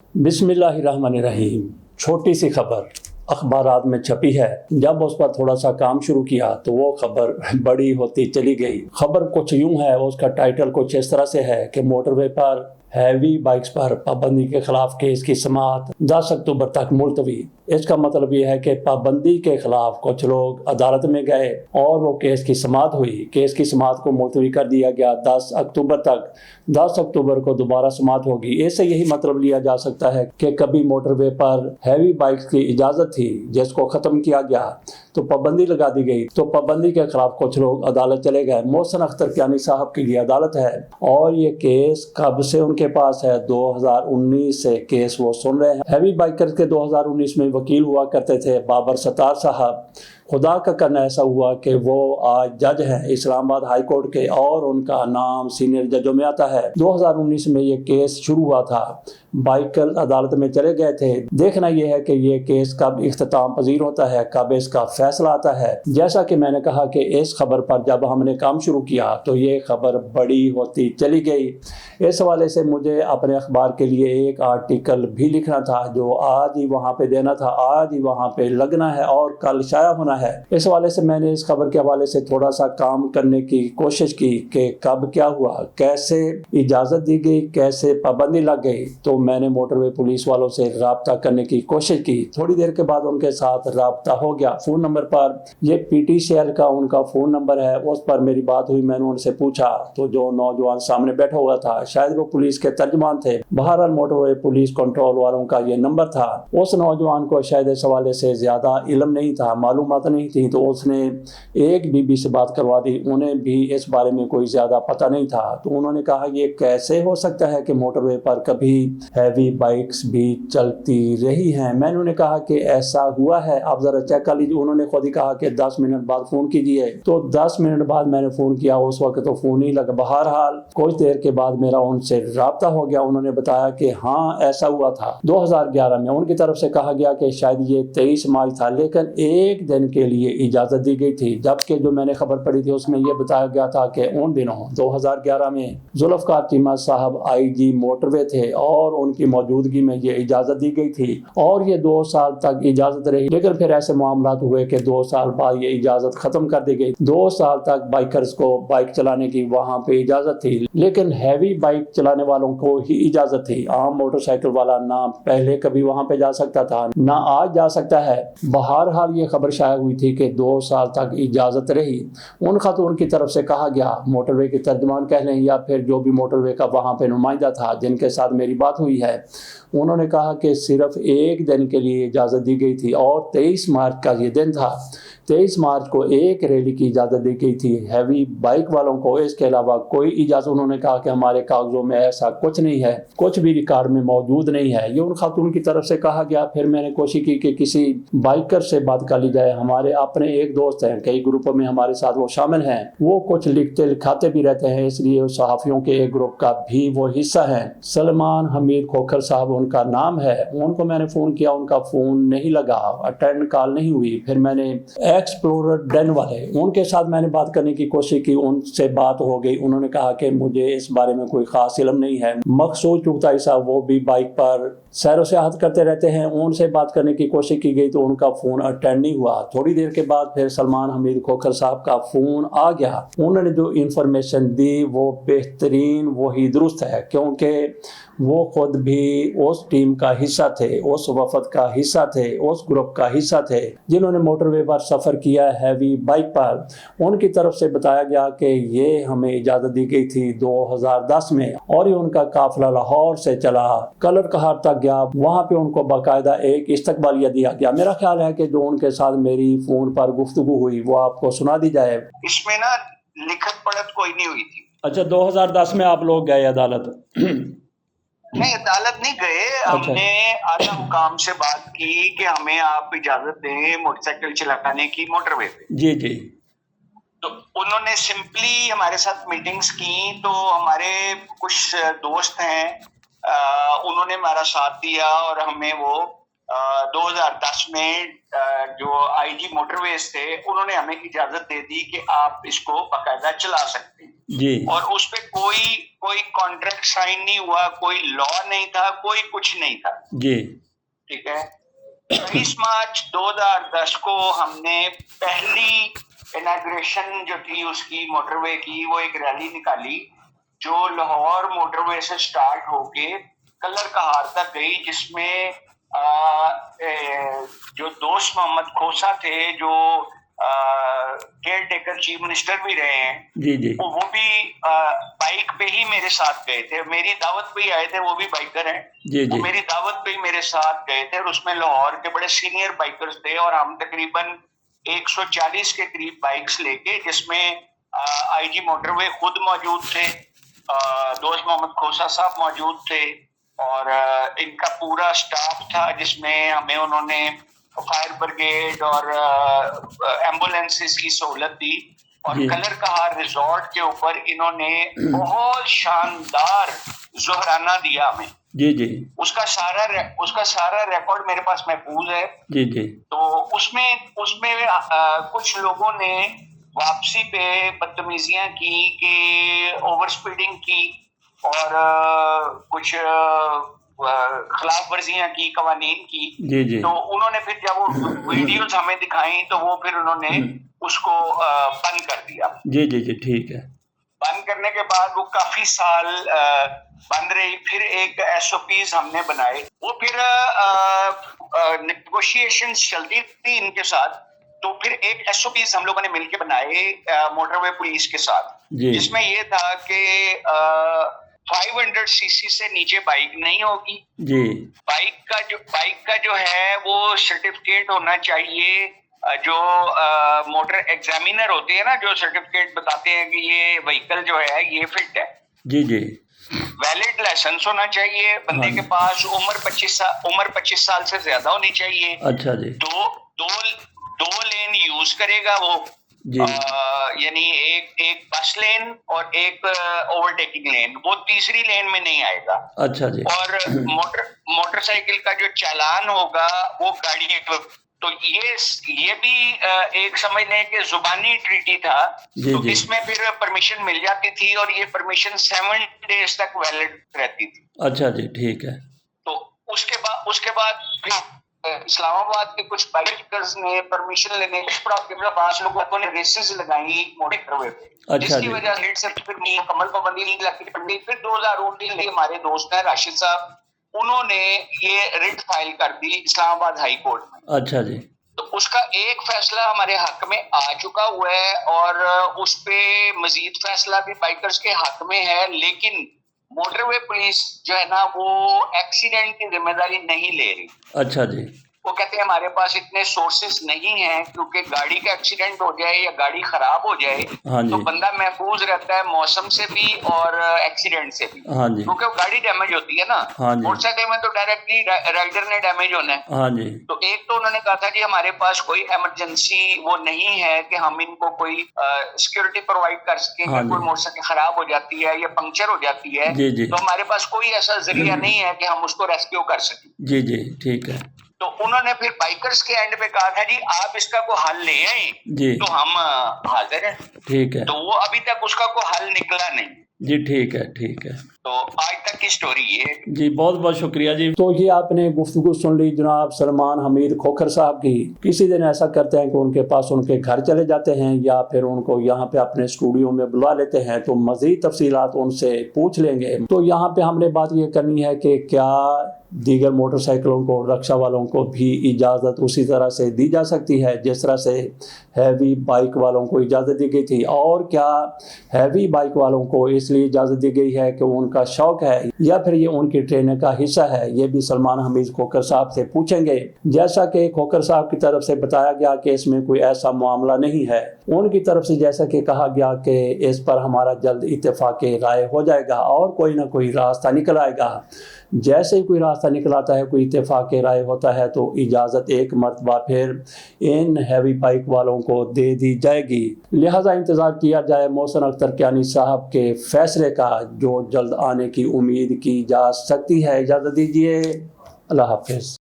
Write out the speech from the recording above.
बिस्मिल्लाहिर्रहमानिर्रहीम। छोटी सी खबर अखबारात में छपी है। जब उस पर थोड़ा सा काम शुरू किया तो वो खबर बड़ी होती चली गई। खबर कुछ यूं है, उसका टाइटल कुछ इस तरह से है कि मोटरवे पर हैवी बाइक्स पर पाबंदी के खिलाफ केस की समाअत 10 अक्टूबर तक मुलतवी। इसका मतलब ये है कि पाबंदी के खिलाफ कुछ लोग अदालत में गए और वो केस की समाअत हुई। केस की समाअत को मुलतवी कर दिया गया 10 अक्टूबर तक। 10 अक्टूबर को दोबारा समाअत होगी। इससे यही मतलब लिया जा सकता है कि कभी मोटरवे पर हैवी बाइक्स की इजाज़त थी जिसको ख़त्म किया गया तो पाबंदी लगा दी गई, तो पाबंदी के खिलाफ कुछ लोग अदालत चले गए। मोहसिन अख्तर कियानी साहब की ये अदालत है और ये केस कब से उनके पास है? 2019 से केस वो सुन रहे हैं। हैवी बाइकर्स के 2019 में वकील हुआ करते थे बाबर सत्तार साहब। खुदा का करना ऐसा हुआ कि वो आज जज हैं इस्लामाबाद हाई कोर्ट के और उनका नाम सीनियर जजों में आता है। 2019 में ये केस शुरू हुआ था। बाइकर अदालत में चले गए थे। देखना यह है कि ये केस कब इख्तिताम पजीर होता है, कब इसका फैसला आता है। जैसा कि मैंने कहा कि इस खबर पर जब हमने काम शुरू किया तो ये खबर बड़ी होती चली गई। इस हवाले से मुझे अपने अखबार के लिए एक आर्टिकल भी लिखना था जो आज ही वहाँ पे देना था, आज ही वहाँ पे लगना है और कल शाया होना है। इस हवाले से मैंने इस खबर के हवाले से थोड़ा सा काम करने की कोशिश की कि कब क्या हुआ, कैसे इजाज़त दी गई, कैसे पाबंदी लग गई। तो मैंने मोटरवे पुलिस वालों से राब्ता करने की कोशिश की। थोड़ी देर के बाद उनके साथ राब्ता हो गया फ़ोन नंबर पर। ये PTCL का उनका फ़ोन नंबर है, उस पर मेरी बात हुई। मैंने उनसे पूछा तो जो नौजवान सामने बैठा हुआ था शायद वो पुलिस के तर्जमान थे। बहरहाल मोटरवे पुलिस कंट्रोल वालों का ये नंबर था। उस नौजवान को शायद इस हवाले से ज़्यादा इल्म नहीं था, मालूमात नहीं थी, तो उसने एक बीबी से बात करवा दी। उन्हें भी इस बारे में कोई ज़्यादा पता नहीं था। तो उन्होंने कहा ये कैसे हो सकता है कि मोटरवे पर कभी हैवी बाइक्स भी चलती रही हैं। मैंने उन्हें कहा कि ऐसा हुआ है, आप ज़रा चेक कर लीजिए। उन्होंने खुद ही कहा कि 10 मिनट बाद फ़ोन कीजिए। तो 10 मिनट बाद मैंने फ़ोन किया, उस वक्त तो फ़ोन ही लगा। बहरहाल कुछ देर के बाद मेरा उनसे राब्ता हो गया। उन्होंने बताया कि हाँ ऐसा हुआ था 2011 में। उनकी तरफ से कहा गया कि शायद ये 23 मार्च था, लेकिन एक दिन के लिए इजाज़त दी गई थी। जबकि जो मैंने खबर पढ़ी थी उसमें यह बताया गया था कि उन दिनों 2011 में जुल्फ़कार चीमा साहब IG मोटरवे थे और उनकी मौजूदगी में ये इजाज़त दी गई थी और ये 2 साल तक इजाज़त रही। लेकिन फिर ऐसे मामलात हुए कि 2 साल बाद ये इजाज़त ख़त्म कर दी गई। 2 साल तक बाइकर्स को बाइक चलाने की वहाँ पे इजाज़त थी, लेकिन हैवी बाइक चलाने वालों को ही इजाज़त थी। आम मोटरसाइकिल वाला ना पहले कभी वहाँ पे जा सकता था ना आज जा सकता है। बहरहाल ये खबर शाया हुई थी कि 2 साल तक इजाज़त रही। उन खातून की तरफ से कहा गया, मोटरवे की तर्जुमान कह लें या फिर जो भी मोटरवे का वहाँ पे नुमाइंदा था जिनके साथ मेरी बात हुई है, उन्होंने कहा कि सिर्फ एक दिन के लिए इजाज़त दी गई थी और 23 मार्च का ये दिन था। 23 मार्च को एक रैली की इजाज़त दी गई थी हैवी बाइक वालों को। इसके अलावा कोई इजाज़त, उन्होंने कहा कि हमारे कागजों में ऐसा कुछ नहीं है, कुछ भी रिकॉर्ड में मौजूद नहीं है। ये उन खातून की तरफ से कहा गया। फिर मैंने कोशिश की कि किसी बाइकर से बात कर ली जाए। हमारे अपने एक दोस्त हैं, कई ग्रुपों में हमारे साथ वो शामिल हैं, वो कुछ लिखते लिखाते भी रहते हैं, इसलिए सहाफ़ियों के एक ग्रुप का भी वो हिस्सा है। सलमान हमीद खोखर साहब उनका नाम है। उनको मैंने फ़ोन किया, उनका फ़ोन नहीं लगा, अटेंड कॉल नहीं हुई। फिर मैंने एक्सप्लोरर डेन वाले, उनके साथ मैंने बात करने की कोशिश की, उनसे बात हो गई। उन्होंने कहा कि मुझे इस बारे में कोई ख़ास इल्म नहीं है। मकसूद चुगताई साहब, वो भी बाइक पर सैर व सियाहत करते रहते हैं, उनसे बात करने की कोशिश की गई तो उनका फ़ोन अटेंड नहीं हुआ। थोड़ी देर के बाद फिर सलमान हमीद खोखर साहब का फ़ोन आ गया। उन्होंने जो इंफॉर्मेशन दी वो बेहतरीन, वही दुरुस्त है, क्योंकि वो खुद भी उस टीम का हिस्सा थे, उस वफद का हिस्सा थे, उस ग्रुप का हिस्सा थे जिन्होंने मोटरवे पर सफ़र किया हैवी बाइक पर। उनकी तरफ से बताया गया कि ये हमें इजाज़त दी गई थी 2010 में और ये उनका काफिला लाहौर से चला कलर कहार तक गया। वहाँ पे उनको बाकायदा एक इस्तकबालिया दिया गया। मेरा ख्याल है कि जो उनके साथ मेरी फ़ोन पर गुफ्तगू हुई वो आपको सुना दी जाए। इसमें ना लिखत पढ़त कोई नहीं हुई थी। अच्छा, 2010 में आप लोग गए अदालत? नहीं, अदालत नहीं गए। हमने आला हुकाम से बात की कि हमें आप इजाजत दें मोटरसाइकिल चलाने की मोटरवे पे। जी जी। तो उन्होंने सिंपली हमारे साथ मीटिंग्स की। तो हमारे कुछ दोस्त हैं, उन्होंने हमारा साथ दिया और हमें वो 2010 میں جو آئی جی موٹر ویز تھے انہوں نے ہمیں اجازت دے دی کہ آپ اس کو باقاعدہ چلا سکتے ہیں جی اور اس پہ کوئی کانٹریکٹ سائن نہیں ہوا, کوئی لا نہیں تھا, کوئی کچھ نہیں تھا جی ٹھیک ہے. 30 مارچ 2010 کو ہم نے پہلی اناگریشن جو تھی اس کی موٹر وے کی, وہ ایک ریلی نکالی جو لاہور موٹر وے سے سٹارٹ ہو کے کلر کہار تک گئی, جس میں جو دوست محمد کھوسا تھے جو کیئر ٹیکر چیف منسٹر بھی رہے ہیں, جی جی وہ بھی بائک پہ ہی میرے ساتھ گئے تھے. میری دعوت پہ ہی آئے تھے, وہ بھی بائکر ہیں, جی وہ جی میری دعوت پہ ہی میرے ساتھ گئے تھے. اور اس میں لاہور کے بڑے سینئر بائکرز تھے اور ہم تقریباً 140 کے قریب بائکس لے کے, جس میں آئی جی موٹر وے خود موجود تھے, دوست محمد کھوسا صاحب موجود تھے اور ان کا پورا سٹاف تھا, جس میں ہمیں انہوں نے فائر بریگیڈ اور ایمبولینسز کی سہولت دی. اور جی کلر کہار ریزورٹ کے اوپر انہوں نے بہت شاندار ظہرانہ دیا ہمیں. جی جی اس کا سارا ریکارڈ میرے پاس محفوظ ہے. جی جی تو اس میں کچھ لوگوں نے واپسی پہ بدتمیزیاں کی کہ اوور سپیڈنگ کی اور کچھ خلاف ورزیاں کی قوانین کی. جی جی تو انہوں نے پھر جب وہ ویڈیوز ہمیں دکھائیں تو وہ پھر انہوں نے اس کو بند کر دیا. جی جی جی ٹھیک ہے. بند کرنے کے بعد وہ کافی سال بند رہی. پھر ایک ایس او پیز ہم نے بنائے, وہ پھر نیگوشیشنز چلتی تھی ان کے ساتھ. تو پھر ایک ایس او پیز ہم لوگوں نے مل کے بنائے موٹر وے پولیس کے ساتھ, جس میں یہ تھا کہ 500 سی سی سے نیچے بائک نہیں ہوگی. جی بائک کا جو ہے وہ سرٹیفکیٹ ہونا چاہیے, جو موٹر ایگزامینر ہوتے ہیں نا, جو سرٹیفکیٹ بتاتے ہیں کہ یہ وہیکل جو ہے یہ فٹ ہے. جی جی ویلڈ لائسنس ہونا چاہیے بندے کے پاس. عمر 25 سال سے زیادہ ہونی چاہیے. اچھا جی. دو لین یوز کرے گا وہ, جی یعنی ایک بس لین اور ایک اوور ٹیکنگ لین, وہ تیسری لین میں نہیں آئے گا. اچھا جی. اور موٹر سائیکل کا جو چالان ہوگا وہ گاڑی. تو یہ بھی ایک سمجھ لیں کہ زبانی ٹریٹی تھا. تو اس میں پھر پرمیشن مل جاتی تھی اور یہ پرمیشن 7 days تک ویلڈ رہتی تھی. اچھا جی ٹھیک ہے. تو اس کے بعد پھر اسلام آباد کے کچھ بائکرز نے پرمیشن لینے کے 5 لوگوں نے ریسز لگائی موٹر وے پہ, جس کی وجہ سے پھر مکمل پابندی نہیں لگتی. پھر 2019 میں ہمارے دوست ہیں راشد صاحب, انہوں نے یہ ریٹ فائل کر دی اسلام آباد ہائی کورٹ میں. اچھا جی. تو اس کا ایک فیصلہ ہمارے حق میں آ چکا ہوا ہے اور اس پہ مزید فیصلہ بھی بائکرز کے حق میں ہے. لیکن موٹر وے پولیس جو ہے نا وہ ایکسیڈنٹ کی ذمہ داری نہیں لے رہی. اچھا جی. وہ کہتے ہیں ہمارے پاس اتنے سورسز نہیں ہیں, کیونکہ گاڑی کا ایکسیڈنٹ ہو جائے یا گاڑی خراب ہو جائے تو بندہ محفوظ رہتا ہے موسم سے بھی اور ایکسیڈنٹ سے بھی, کیونکہ وہ گاڑی ڈیمیج ہوتی ہے نا. موٹر سائیکل میں تو ڈائریکٹلی رائڈر نے ڈیمیج ہونا ہے. تو ایک تو انہوں نے کہا تھا جی ہمارے پاس کوئی ایمرجنسی وہ نہیں ہے کہ ہم ان کو کوئی سیکورٹی پرووائڈ کر سکیں. کوئی موٹر سائیکل خراب ہو جاتی ہے یا پنکچر ہو جاتی ہے تو ہمارے پاس کوئی ایسا ذریعہ نہیں ہے کہ ہم اس کو ریسکیو کر سکیں. جی جی ٹھیک ہے. تو انہوں نے پھر بائکرز کے اینڈ پہ کہا تھا جی آپ اس کا کوئی حل لے آئیں. جی تو ہم حاضر ہیں. ٹھیک ہے. تو وہ ابھی تک اس کا کوئی حل نکلا نہیں. جی ٹھیک ہے ٹھیک ہے. تو آج تک کی سٹوری یہ. جی بہت بہت شکریہ جی. تو یہ آپ نے گفتگو سن لی جناب سلمان حمید کھوکھر صاحب کی. کسی دن ایسا کرتے ہیں کہ ان کے پاس ان کے گھر چلے جاتے ہیں یا پھر ان کو یہاں پہ اپنے اسٹوڈیو میں بلا لیتے ہیں تو مزید تفصیلات ان سے پوچھ لیں گے. تو یہاں پہ ہم نے بات یہ کرنی ہے کہ کیا دیگر موٹر سائیکلوں کو رکشہ والوں کو بھی اجازت اسی طرح سے دی جا سکتی ہے جس طرح سے ہیوی بائک والوں کو اجازت دی گئی تھی, اور کیا ہیوی بائک والوں کو اس لیے اجازت دی گئی ہے کہ ان کا شوق ہے یا پھر یہ ان کی ٹریننگ کا حصہ ہے. یہ بھی سلمان حمید کھوکھر صاحب سے پوچھیں گے. جیسا کہ کھوکھر صاحب کی طرف سے بتایا گیا کہ اس میں کوئی ایسا معاملہ نہیں ہے, ان کی طرف سے جیسا کہ کہا گیا کہ اس پر ہمارا جلد اتفاق رائے ہو جائے گا اور کوئی نہ کوئی راستہ نکل آئے گا. جیسے ہی کوئی راستہ نکل آتا ہے, کوئی اتفاق رائے ہوتا ہے تو اجازت ایک مرتبہ پھر ان ہیوی بائک والوں کو دے دی جائے گی. لہٰذا انتظار کیا جائے محسن اختر کیانی صاحب کے فیصلے کا جو جلد آنے کی امید کی جا سکتی ہے. اجازت دیجیے. اللہ حافظ.